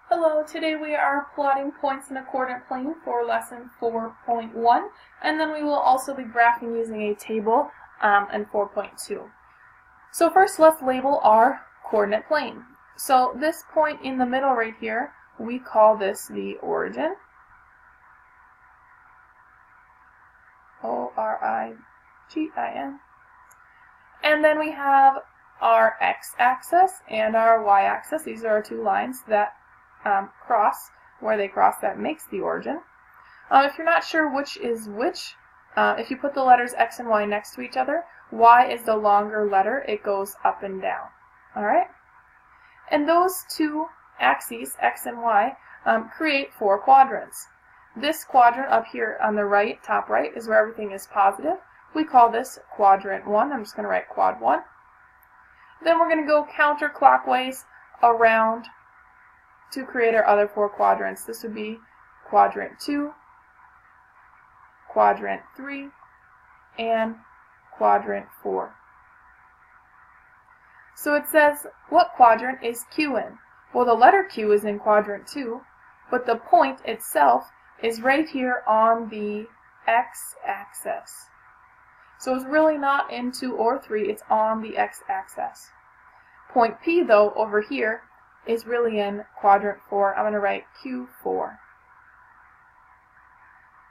Hello, today we are plotting points in a coordinate plane for lesson 4.1, and then we will also be graphing using a table in 4.2. So first let's label our coordinate plane. So this point in the middle right here, we call this the origin. O-R-I-G-I-N. And then we have our x-axis and our y-axis. These are our two lines that cross. Where they cross, that makes the origin. If you're not sure which is which, if you put the letters x and y next to each other, y is the longer letter. It goes up and down. Alright? And those two axes, x and y, create four quadrants. This quadrant up here on the right, top right, is where everything is positive. We call this quadrant 1. I'm just going to write quad 1. Then we're going to go counterclockwise around to create our other four quadrants. This would be quadrant 2, quadrant 3, and quadrant 4. So it says, what quadrant is Q in? Well, the letter Q is in quadrant 2, but the point itself is right here on the x-axis. So it's really not in 2 or 3, it's on the x-axis. Point P, though, over here, is really in quadrant 4. I'm going to write Q4.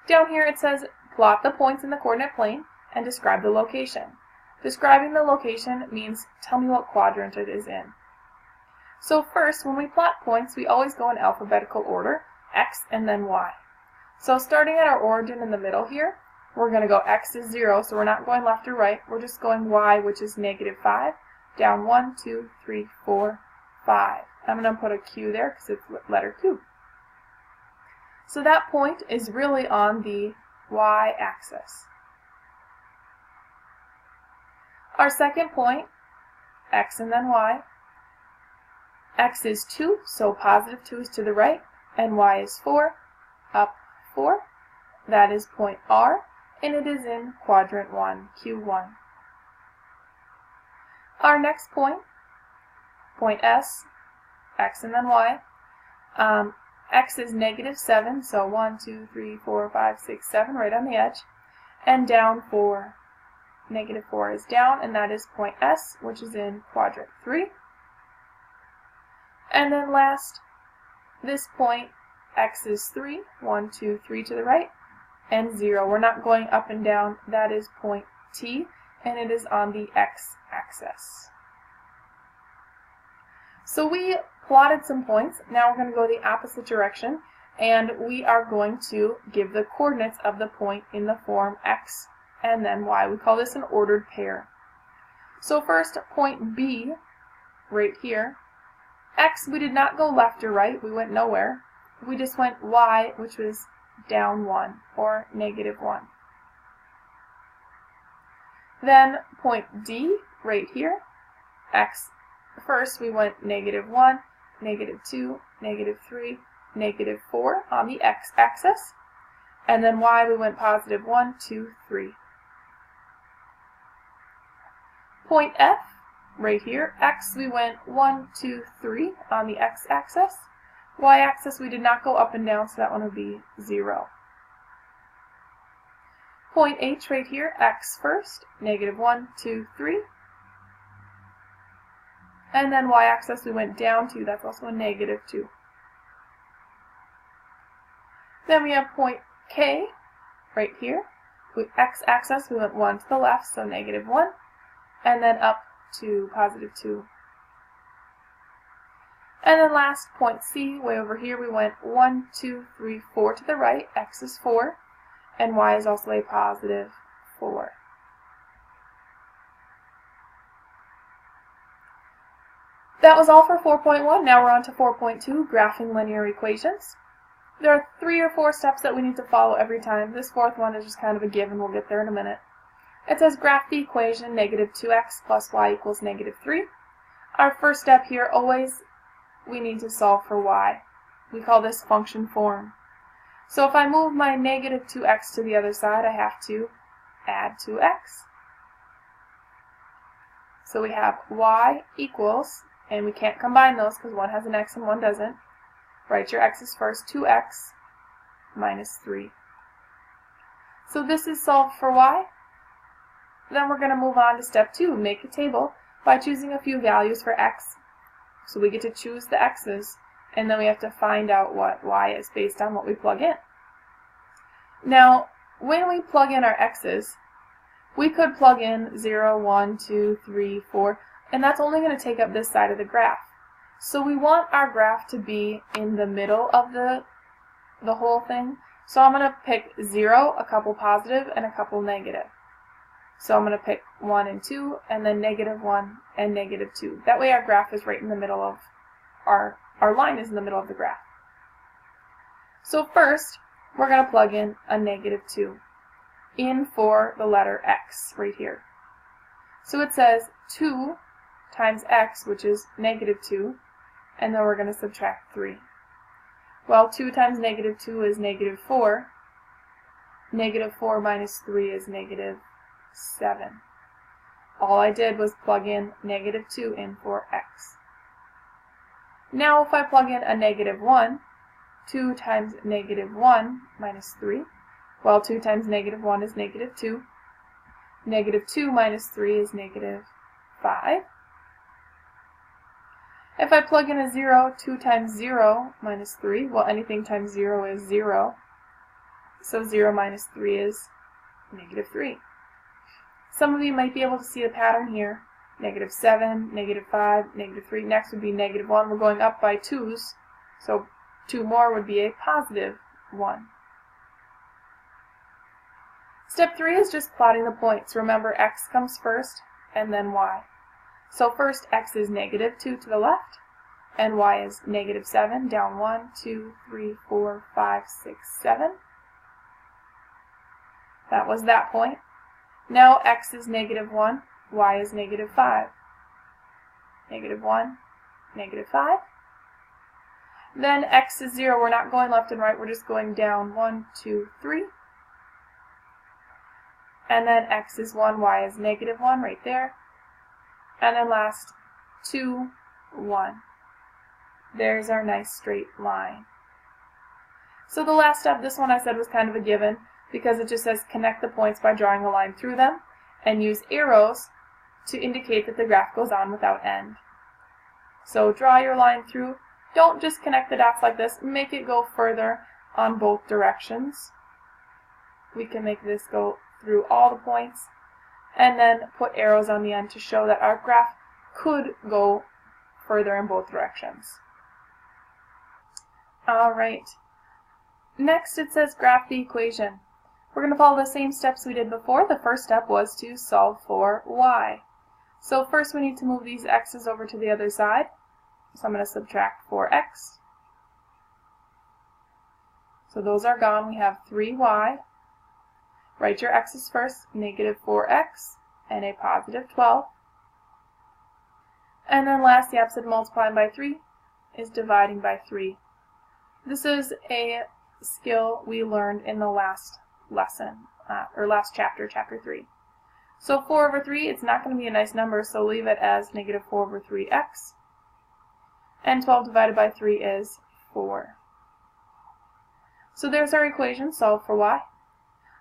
Down here it says, plot the points in the coordinate plane and describe the location. Describing the location means tell me what quadrant it is in. So first, when we plot points, we always go in alphabetical order, x and then y. So starting at our origin in the middle here, we're going to go x is 0, so we're not going left or right. We're just going y, which is -5, down 1, 2, 3, 4, 5. I'm going to put a Q there because it's letter Q. So that point is really on the y-axis. Our second point, x and then y. X is 2, so positive 2 is to the right, and y is 4, up 4. That is point R, and it is in quadrant 1, Q1. Our next point, point S, x and then y. X is -7, so 1, 2, 3, 4, 5, 6, 7, right on the edge. And down 4. -4 is down, and that is point S, which is in quadrant 3. And then last, this point, x is 3, 1, 2, 3 to the right, and 0. We're not going up and down. That is point T, and it is on the x-axis. So we plotted some points. Now we're going to go the opposite direction, and we are going to give the coordinates of the point in the form x and then y. We call this an ordered pair. So first, point B, right here. X, we did not go left or right. We went nowhere. We just went y, which was down 1, or -1. Then point D, right here. X, first we went -1, -2, -3, -4 on the x-axis. And then y, we went +1, 2, 3. Point F, right here. X, we went 1, 2, 3 on the x-axis. Y-axis, we did not go up and down, so that one would be 0. Point H, right here. X first, -1, 2, 3. And then y-axis, we went down 2. That's also a -2. Then we have point K, right here. With x-axis, we went 1 to the left, so -1. And then up to +2. And then last, point C, way over here, we went 1, 2, 3, 4 to the right. X is 4, and y is also a +4. That was all for 4.1. Now we're on to 4.2, graphing linear equations. There are 3 or 4 steps that we need to follow every time. This fourth one is just kind of a given. We'll get there in a minute. It says graph the equation -2x plus y equals -3. Our first step here, always we need to solve for y. We call this function form. So if I move my -2x to the other side, I have to add 2x. So we have y equals, and we can't combine those because one has an x and one doesn't, Write your x's first, 2x minus 3. So this is solved for y. Then we're going to move on to step 2, make a table by choosing a few values for x. So we get to choose the x's, and then we have to find out what y is based on what we plug in. Now, when we plug in our x's, we could plug in 0, 1, 2, 3, 4, and that's only going to take up this side of the graph. So we want our graph to be in the middle of the whole thing. So I'm going to pick 0, a couple positive, and a couple negative. So I'm going to pick 1 and 2, and then -1 and -2. That way our graph is right in the middle of, our line is in the middle of the graph. So first, we're going to plug in a -2 in for the letter x right here. So it says 2 times x, which is -2, and then we're going to subtract 3. Well, 2 times -2 is -4. -4 minus 3 is -7. All I did was plug in -2 in for x. Now if I plug in a -1, 2 times -1 minus 3, well, 2 times -1 is -2. -2 minus 3 is -5. If I plug in a 0, 2 times 0 minus 3, well, anything times 0 is 0. So 0 minus 3 is -3. Some of you might be able to see the pattern here. -7, -5, -3. Next would be -1. We're going up by 2's, so 2 more would be a +1. Step 3 is just plotting the points. Remember, x comes first, and then y. So first, x is -2 to the left, and y is -7, down 1, 2, 3, 4, 5, 6, 7. That was that point. Now x is -1, y is -5. -1, -5. Then x is 0. We're not going left and right, we're just going down 1, 2, 3. And then x is 1, y is -1 right there. And then last, 2, 1. There's our nice straight line. So the last step, this one I said was kind of a given, because it just says connect the points by drawing a line through them, and use arrows to indicate that the graph goes on without end. So draw your line through. Don't just connect the dots like this. Make it go further on both directions. We can make this go through all the points, and then put arrows on the end to show that our graph could go further in both directions. Alright. Next it says graph the equation. We're going to follow the same steps we did before. The first step was to solve for y. So first we need to move these x's over to the other side. So I'm going to subtract 4x. So those are gone. We have 3y. Write your x's first, -4x and a +12. And then last, the opposite of multiplying by 3 is dividing by 3. This is a skill we learned in the last lesson, or last chapter, chapter 3. So 4 over 3, it's not going to be a nice number, so leave it as -4 over 3x. And 12 divided by 3 is 4. So there's our equation solved for y.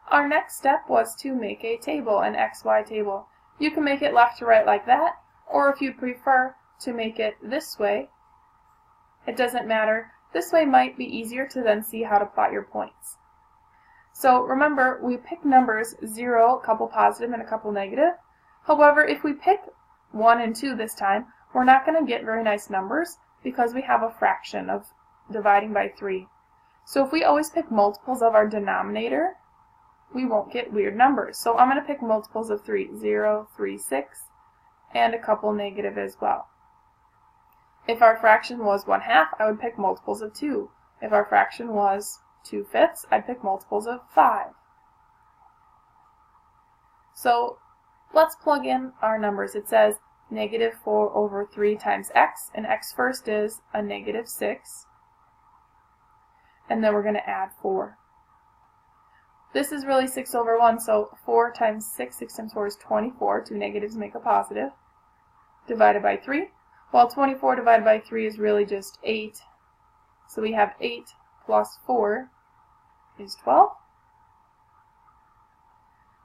Our next step was to make a table, an xy table. You can make it left to right like that, or if you'd prefer to make it this way, it doesn't matter. This way might be easier to then see how to plot your points. So remember, we pick numbers 0, a couple positive and a couple negative. However, if we pick 1 and 2 this time, we're not going to get very nice numbers because we have a fraction of dividing by 3. So if we always pick multiples of our denominator, we won't get weird numbers. So I'm going to pick multiples of 3, 0, 3, 6, and a couple negative as well. If our fraction was 1/2, I would pick multiples of 2. If our fraction was 2/5, I'd pick multiples of 5. So let's plug in our numbers. It says -4 over 3 times x, and x first is a -6. And then we're going to add 4. This is really 6 over 1, so 4 times 6, 6 times 4 is 24. 2 negatives make a positive. Divided by 3. Well, 24 divided by 3 is really just 8. So we have 8 plus 4 is 12.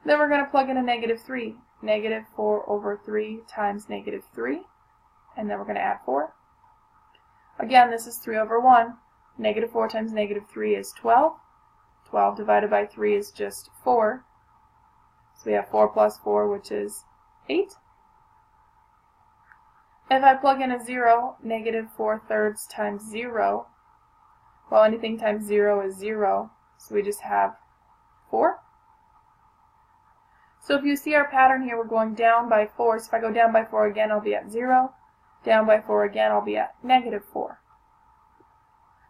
Then we're going to plug in a negative 3. Negative 4 over 3 times negative 3. And then we're going to add 4. Again, this is 3 over 1. Negative 4 times negative 3 is 12. 12 divided by 3 is just 4. So we have 4 plus 4, which is 8. If I plug in a 0, negative 4/3 times 0, well, anything times 0 is 0, so we just have 4. So if you see our pattern here, we're going down by 4. So if I go down by 4 again, I'll be at 0. Down by 4 again, I'll be at negative 4.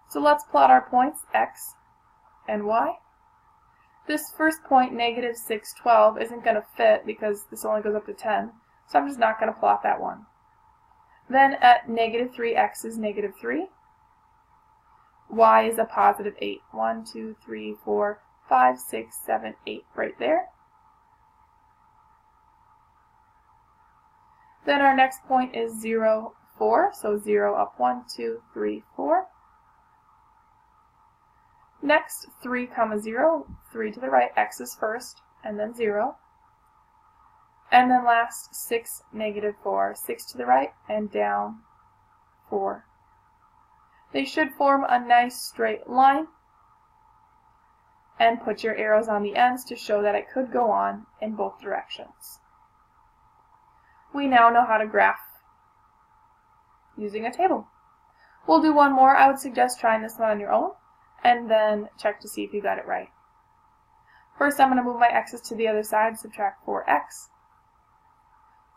So let's plot our points, x and y. This first point, negative 6, 12, isn't going to fit because this only goes up to 10. So I'm just not going to plot that one. Then at negative 3, x is negative 3. Y is a positive 8. 1, 2, 3, 4, 5, 6, 7, 8 right there. Then our next point is 0, 4. So 0 up 1, 2, 3, 4. Next, 3, 0, 3 to the right, x is first, and then 0. And then last, 6, negative 4, 6 to the right, and down 4. They should form a nice straight line, and put your arrows on the ends to show that it could go on in both directions. We now know how to graph using a table. We'll do one more. I would suggest trying this one on your own, and then check to see if you got it right. First, I'm going to move my x's to the other side, subtract 4x.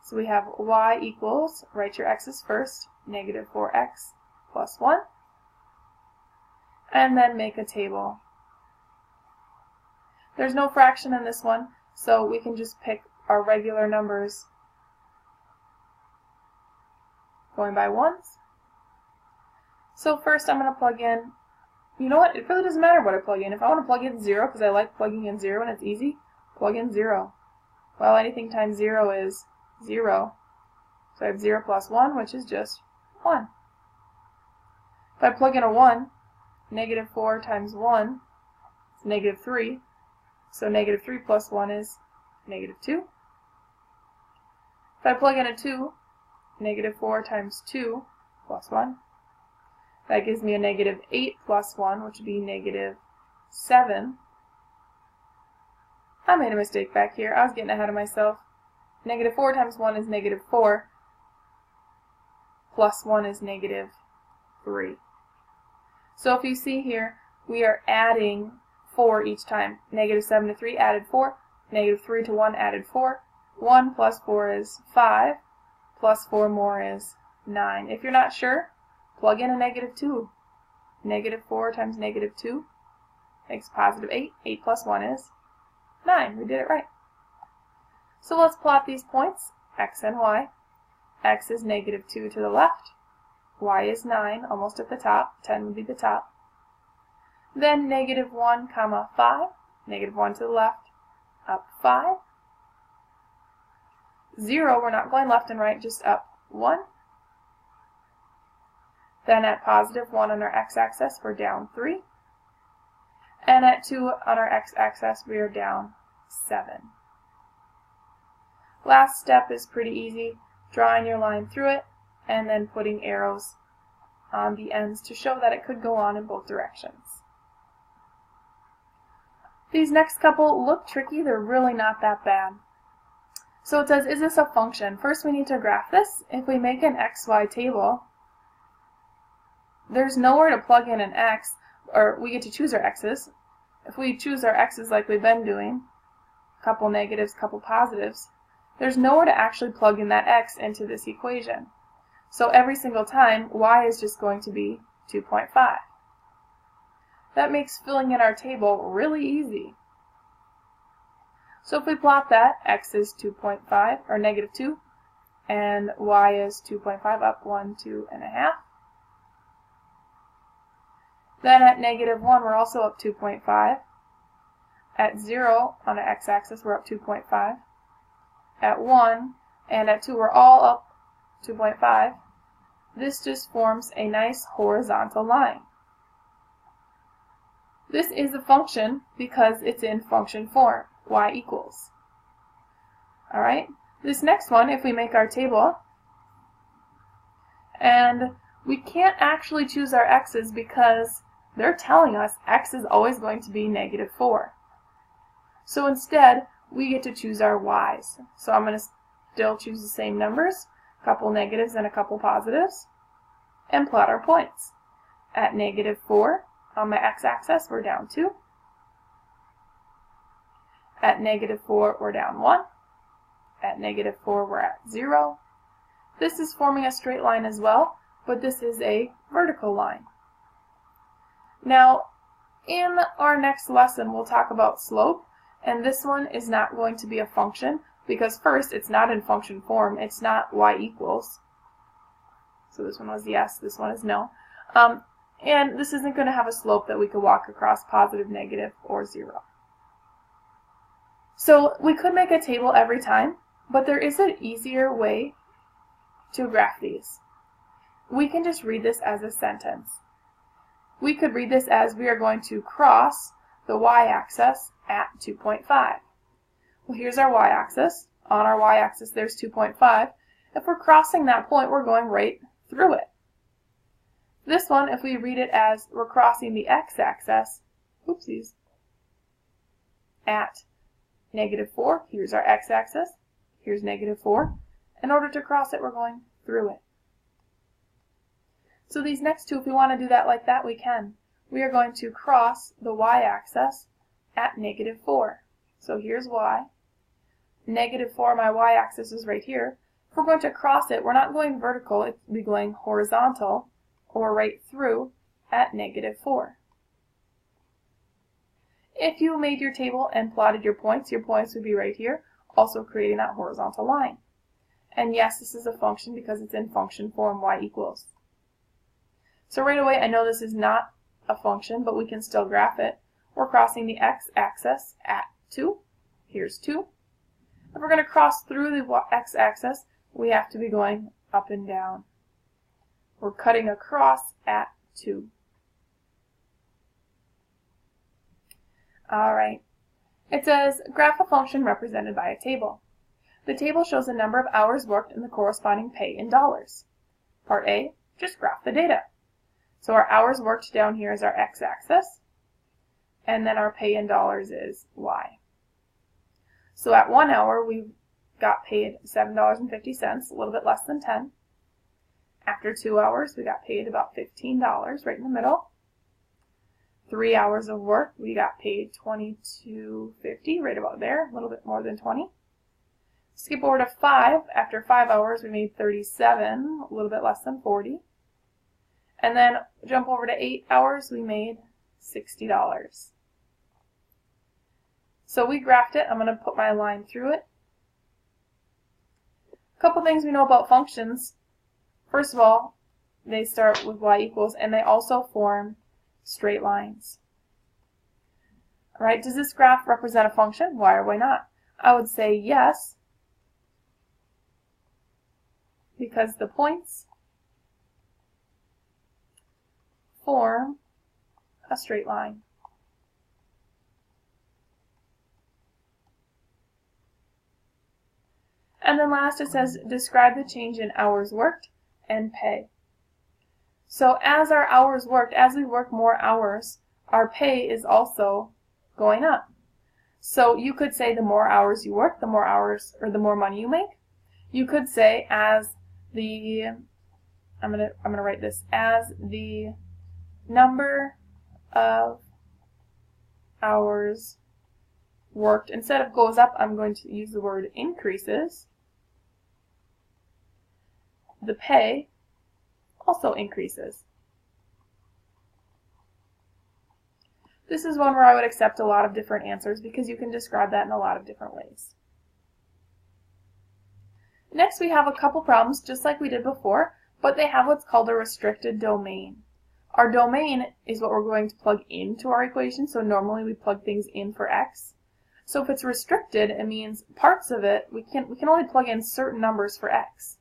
So we have y equals, write your x's first, negative 4x plus 1. And then make a table. There's no fraction in this one, so we can just pick our regular numbers going by ones. So first I'm going to plug in, you know what, it really doesn't matter what I plug in. If I want to plug in 0, because I like plugging in 0 and it's easy, plug in 0. Well, anything times 0 is 0. So I have 0 plus 1, which is just 1. If I plug in a 1, negative 4 times 1 is negative 3. So negative 3 plus 1 is negative 2. If I plug in a 2, negative 4 times 2 plus 1, that gives me a negative 8 plus 1, which would be negative 7. I made a mistake back here. I was getting ahead of myself. Negative 4 times 1 is negative 4, plus 1 is negative 3. So if you see here, we are adding 4 each time. Negative 7 to 3 added 4, negative 3 to 1 added 4, 1 plus 4 is 5, plus 4 more is 9. If you're not sure, plug in a negative 2. Negative 4 times negative 2 makes positive 8. 8 plus 1 is 9. We did it right. So let's plot these points, x and y. X is negative 2 to the left. Y is 9, almost at the top. 10 would be the top. Then negative 1, 5. Negative 1 to the left, up 5. 0, we're not going left and right, just up 1. Then at positive 1 on our x-axis, we're down 3. And at 2 on our x-axis, we are down 7. Last step is pretty easy, drawing your line through it, and then putting arrows on the ends to show that it could go on in both directions. These next couple look tricky, they're really not that bad. So it says, is this a function? First we need to graph this. If we make an xy table, there's nowhere to plug in an x, or we get to choose our x's. If we choose our x's like we've been doing, a couple negatives, couple positives, there's nowhere to actually plug in that x into this equation. So every single time, y is just going to be 2.5. That makes filling in our table really easy. So if we plot that, x is 2.5, or negative 2, and y is 2.5, up 1, 2.5. Then at negative 1, we're also up 2.5. At 0, on our x-axis, we're up 2.5. At 1 and at 2, we're all up 2.5. This just forms a nice horizontal line. This is a function because it's in function form, y equals. Alright, this next one, if we make our table, and we can't actually choose our x's because they're telling us x is always going to be -4. So instead, we get to choose our y's. So I'm going to still choose the same numbers, a couple negatives and a couple positives, and plot our points. At -4, on my x-axis, we're down 2. At -4, we're down 1. At -4, we're at 0. This is forming a straight line as well, but this is a vertical line. Now, in our next lesson, we'll talk about slope, and this one is not going to be a function, because first, it's not in function form. It's not y equals. So this one was yes, this one is no. And this isn't going to have a slope that we could walk across, positive, negative, or 0. So we could make a table every time, but there is an easier way to graph these. We can just read this as a sentence. We could read this as we are going to cross the y-axis at 2.5. Well, here's our y-axis. On our y-axis, there's 2.5. If we're crossing that point, we're going right through it. This one, if we read it as we're crossing the x-axis, oopsies, at -4, here's our x-axis, here's -4. In order to cross it, we're going through it. So these next two, if we want to do that like that, we can. We are going to cross the y-axis at -4. So here's y. -4, my y-axis is right here. If we're going to cross it, we're not going vertical, it's be going horizontal, or right through at -4. If you made your table and plotted your points would be right here, also creating that horizontal line. And yes, this is a function because it's in function form, y equals. So right away, I know this is not a function, but we can still graph it. We're crossing the x-axis at 2. Here's 2. If we're going to cross through the x-axis, we have to be going up and down. We're cutting across at 2. Alright. It says, graph a function represented by a table. The table shows the number of hours worked and the corresponding pay in dollars. Part A, just graph the data. So our hours worked down here is our x-axis, and then our pay in dollars is y. So at 1 hour, we got paid $7.50, a little bit less than 10. After 2 hours, we got paid about $15, right in the middle. 3 hours of work, we got paid $22.50, right about there, a little bit more than 20. Skip over to 5. After 5 hours, we made $37, a little bit less than 40. And then jump over to 8 hours, we made $60. So we graphed it. I'm going to put my line through it. A couple things we know about functions. First of all, they start with y equals, and they also form straight lines. All right, does this graph represent a function? Why or why not? I would say yes, because the points form a straight line. And then last it says, describe the change in hours worked and pay. So as our hours worked, as we work more hours, our pay is also going up. So you could say the more hours you work, the more hours, or the more money you make. You could say as the, I'm gonna write this, as the number of hours worked, instead of goes up, I'm going to use the word increases. The pay also increases. This is one where I would accept a lot of different answers because you can describe that in a lot of different ways. Next, we have a couple problems just like we did before, but they have what's called a restricted domain. Our domain is what we're going to plug into our equation, so normally we plug things in for x. So if it's restricted, it means parts of it, we can only plug in certain numbers for x.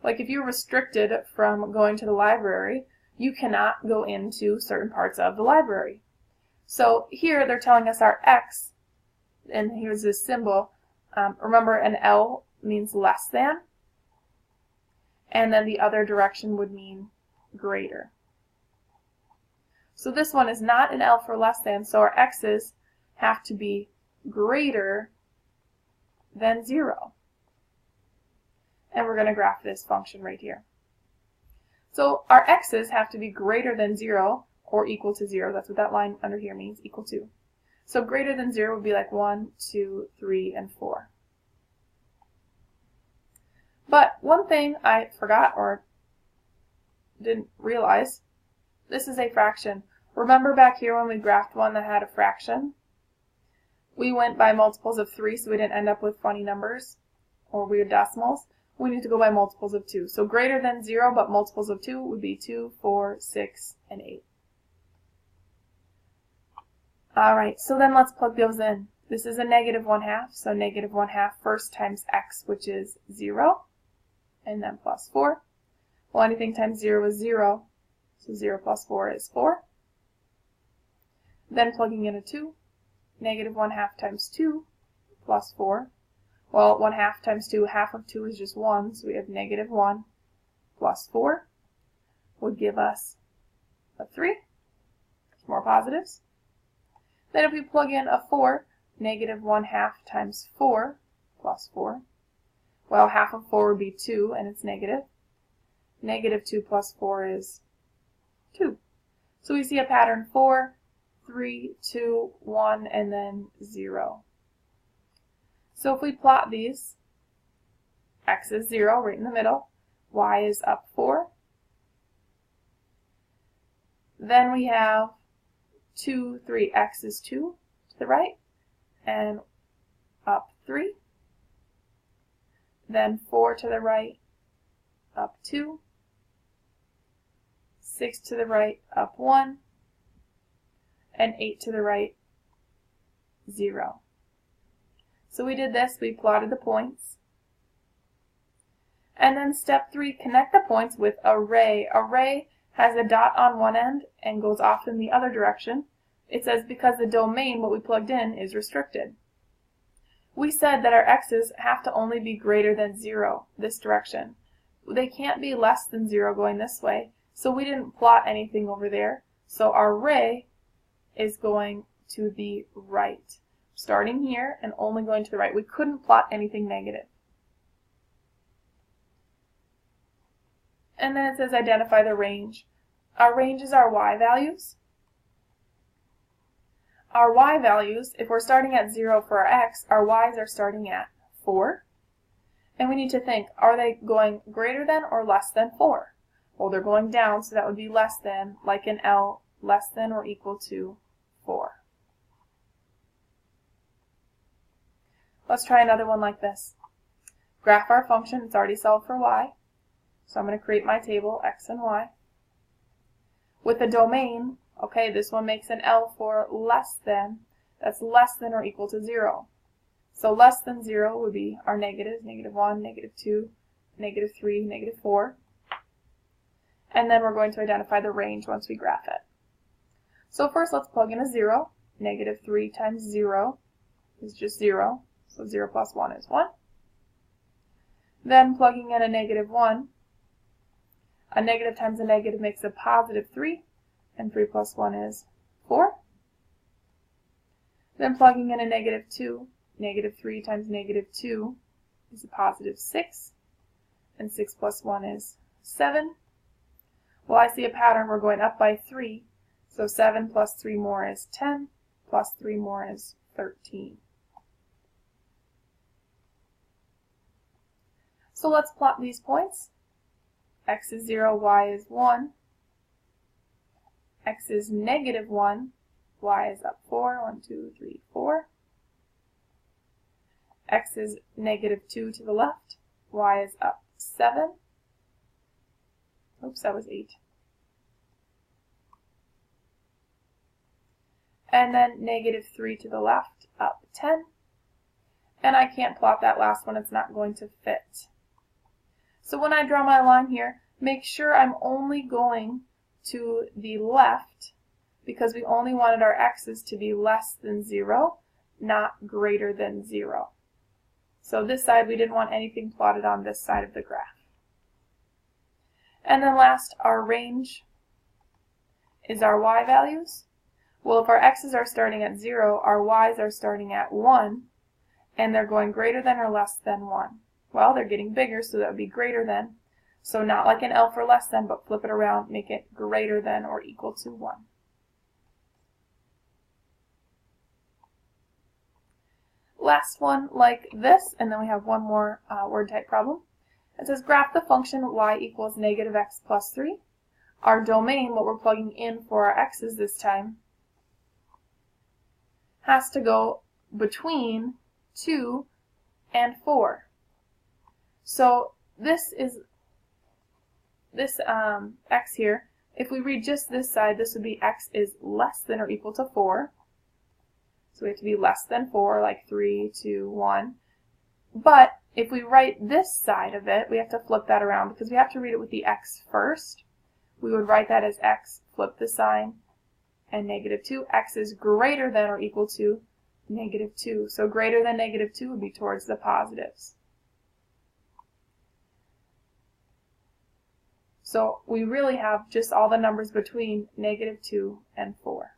Like if you're restricted from going to the library, you cannot go into certain parts of the library. So here they're telling us our x, and here's this symbol. Remember, an L means less than, and then the other direction would mean greater. So this one is not an L for less than, so our x's have to be greater than 0. And we're going to graph this function right here. So our x's have to be greater than 0 or equal to 0. That's what that line under here means, equal to. So greater than 0 would be like 1, 2, 3, and 4. But one thing I forgot or didn't realize, this is a fraction. Remember back here when we graphed one that had a fraction? We went by multiples of 3, so we didn't end up with funny numbers or weird decimals. We need to go by multiples of 2. So greater than 0, but multiples of 2 would be 2, 4, 6, and 8. Alright, so then let's plug those in. This is a negative 1/2, so negative 1/2 first times x, which is 0, and then plus 4. Well, anything times 0 is 0, so 0 plus 4 is 4. Then plugging in a 2, negative 1/2 times 2 plus 4. Well, 1/2 times 2, half of 2 is just 1, so we have negative 1 plus 4 would give us a 3. More positives. Then if we plug in a 4, negative 1/2 times 4 plus 4. Well, half of 4 would be 2, and it's negative. Negative 2 plus 4 is 2. So we see a pattern 4, 3, 2, 1, and then 0. So if we plot these, x is 0 right in the middle, y is up 4. Then we have 2, 3, x is 2 to the right, and up 3. Then 4 to the right, up 2. 6 to the right, up 1. And 8 to the right, 0. So we did this, we plotted the points. And then step 3, connect the points with a ray. A ray has a dot on one end and goes off in the other direction. It says because the domain, what we plugged in, is restricted. We said that our x's have to only be greater than 0, this direction. They can't be less than 0 going this way, so we didn't plot anything over there. So our ray is going to the right. Starting here and only going to the right. We couldn't plot anything negative. And then it says identify the range. Our range is our y values. Our y values, if we're starting at 0 for our x, our y's are starting at 4. And we need to think, are they going greater than or less than 4? Well, they're going down, so that would be less than, like an L, less than or equal to 4. Let's try another one like this. Graph our function. It's already solved for y. So I'm going to create my table, x and y. With the domain, okay, this one makes an L for less than. That's less than or equal to 0. So less than 0 would be our negatives, negative 1, negative 2, negative 3, negative 4. And then we're going to identify the range once we graph it. So first let's plug in a 0. Negative 3 times 0 is just 0. So 0 plus 1 is 1. Then plugging in a negative 1. A negative times a negative makes a positive 3. And 3 plus 1 is 4. Then plugging in a negative 2. Negative 3 times negative 2 is a positive 6. And 6 plus 1 is 7. Well, I see a pattern. We're going up by 3. So 7 plus 3 more is 10. Plus 3 more is 13. So let's plot these points. X is 0, y is 1. X is negative 1, y is up 4. 1, 2, 3, 4. X is negative 2 to the left, y is up 7. Oops, that was 8. And then negative 3 to the left, up 10. And I can't plot that last one, it's not going to fit. So when I draw my line here, make sure I'm only going to the left, because we only wanted our x's to be less than 0, not greater than 0. So this side, we didn't want anything plotted on this side of the graph. And then last, our range is our y values. Well, if our x's are starting at 0, our y's are starting at 1, and they're going greater than or less than 1. Well, they're getting bigger, so that would be greater than. So not like an L for less than, but flip it around, make it greater than or equal to 1. Last one like this, and then we have one more word type problem. It says graph the function y equals negative x plus 3. Our domain, what we're plugging in for our x's this time, has to go between 2 and 4. So this is this x here. If we read just this side, this would be x is less than or equal to 4. So we have to be less than 4, like 3, 2, 1. But if we write this side of it, we have to flip that around because we have to read it with the x first. We would write that as x, flip the sign, and negative 2. X is greater than or equal to negative 2. So greater than negative 2 would be towards the positives. So we really have just all the numbers between negative 2 and 4.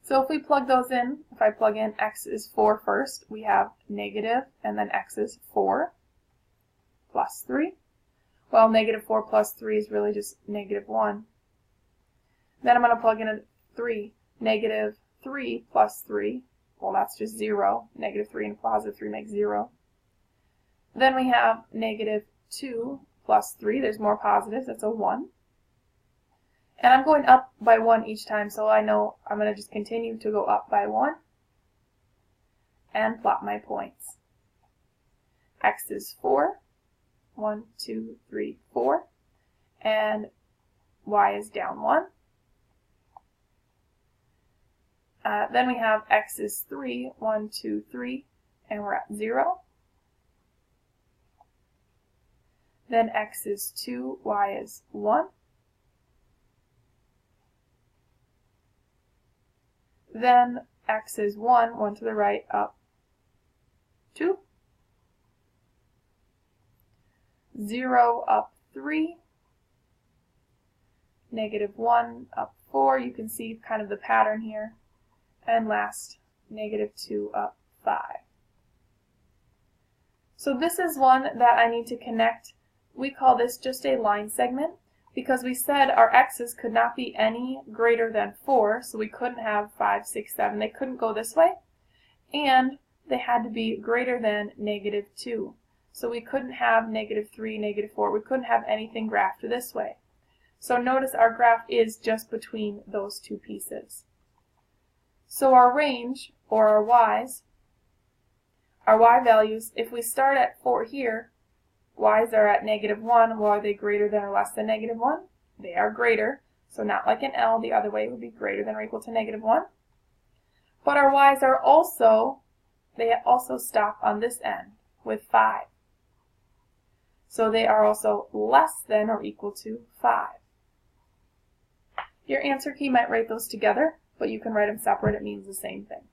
So if we plug those in, if I plug in x is 4 first, we have negative, and then x is 4 plus 3. Well, negative 4 plus 3 is really just negative 1. Then I'm going to plug in a 3. Negative 3 plus 3, well, that's just 0. Negative 3 and positive 3 makes 0. Then we have negative 2 plus 3. There's more positives. That's a 1. And I'm going up by 1 each time, so I know I'm going to just continue to go up by 1 and plot my points. X is 4. 1, 2, 3, 4. And y is down 1. Then we have x is 3. 1, 2, 3. And we're at 0. Then x is 2. Y is 1. Then x is 1, 1 to the right, up 2. 0, up 3. Negative 1, up 4. You can see kind of the pattern here. And last, negative 2, up 5. So this is one that I need to connect. We call this just a line segment, because we said our x's could not be any greater than 4, so we couldn't have 5, 6, 7. They couldn't go this way. And they had to be greater than negative 2. So we couldn't have negative 3, negative 4. We couldn't have anything graphed this way. So notice our graph is just between those two pieces. So our range, or our y's, our y values, if we start at 4 here, y's are at negative 1. Well, are they greater than or less than negative 1? They are greater. So not like an L, the other way would be greater than or equal to negative 1. But our y's are also, they also stop on this end with 5. So they are also less than or equal to 5. Your answer key might write those together, but you can write them separate. It means the same thing.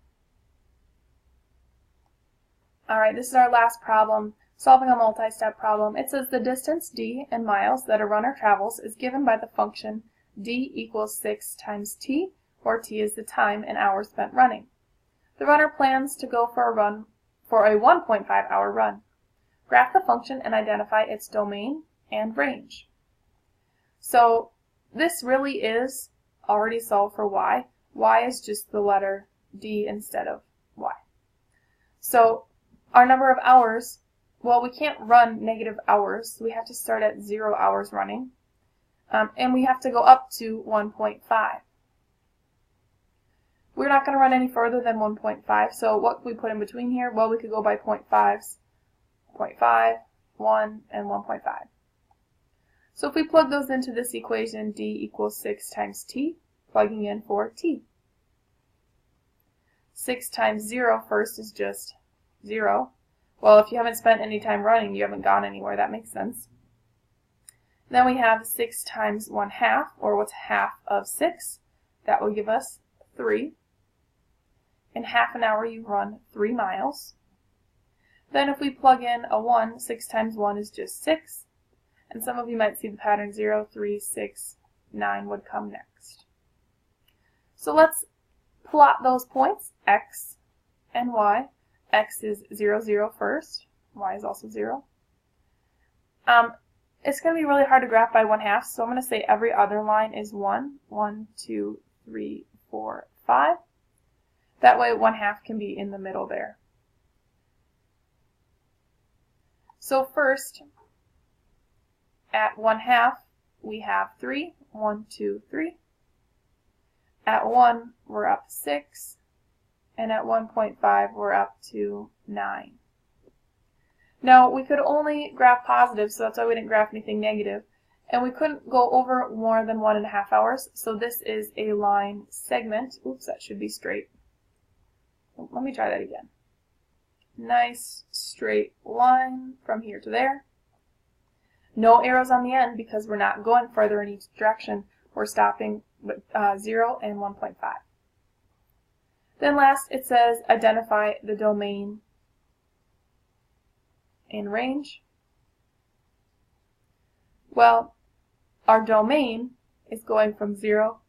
Alright, this is our last problem. Solving a multi-step problem. It says the distance d in miles that a runner travels is given by the function d equals 6 times t, where t is the time in hours spent running. The runner plans to go for a 1.5 hour run. Graph the function and identify its domain and range. So this really is already solved for y. Y is just the letter d instead of y. So our number of hours, well, we can't run negative hours, so we have to start at 0 hours running. And we have to go up to 1.5. We're not going to run any further than 1.5, so what can we put in between here? Well, we could go by 0.5s, 0.5, 1, and 1.5. So if we plug those into this equation, d equals 6 times t, plugging in for t. 6 times 0 first is just 0. Well, if you haven't spent any time running, you haven't gone anywhere. That makes sense. Then we have 6 times 1/2, or what's half of 6? That will give us 3. In half an hour you run 3 miles. Then if we plug in a 1, 6 times 1 is just 6. And some of you might see the pattern 0, 3, 6, 9 would come next. So let's plot those points, x and y. X is 0, 0 first. Y is also 0. It's going to be really hard to graph by 1/2, so I'm going to say every other line is 1. 1, 2, 3, 4, 5. That way 1/2 can be in the middle there. So first, at 1/2, we have 3. 1, 2, 3. At 1, we're up 6. And at 1.5, we're up to 9. Now, we could only graph positive, so that's why we didn't graph anything negative. And we couldn't go over more than 1.5 hours, so this is a line segment. Oops, that should be straight. Let me try that again. Nice straight line from here to there. No arrows on the end because we're not going further in each direction. We're stopping with 0 and 1.5. Then last, it says identify the domain in range. Well, our domain is going from 0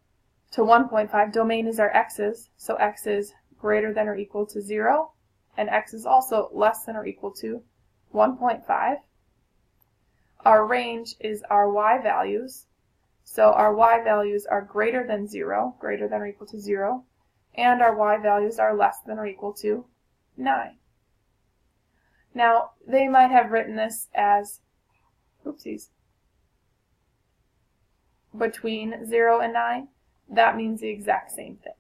to 1.5. Domain is our x's, so x is greater than or equal to 0, and x is also less than or equal to 1.5. Our range is our y values, so our y values are greater than 0, greater than or equal to 0, and our y values are less than or equal to 9. Now, they might have written this as, oopsies, between 0 and 9. That means the exact same thing.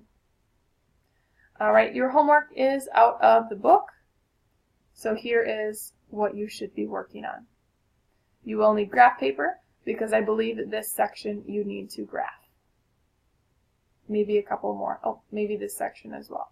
Alright, your homework is out of the book, so here is what you should be working on. You will need graph paper, because I believe that this section you need to graph. Maybe a couple more. Oh, maybe this section as well.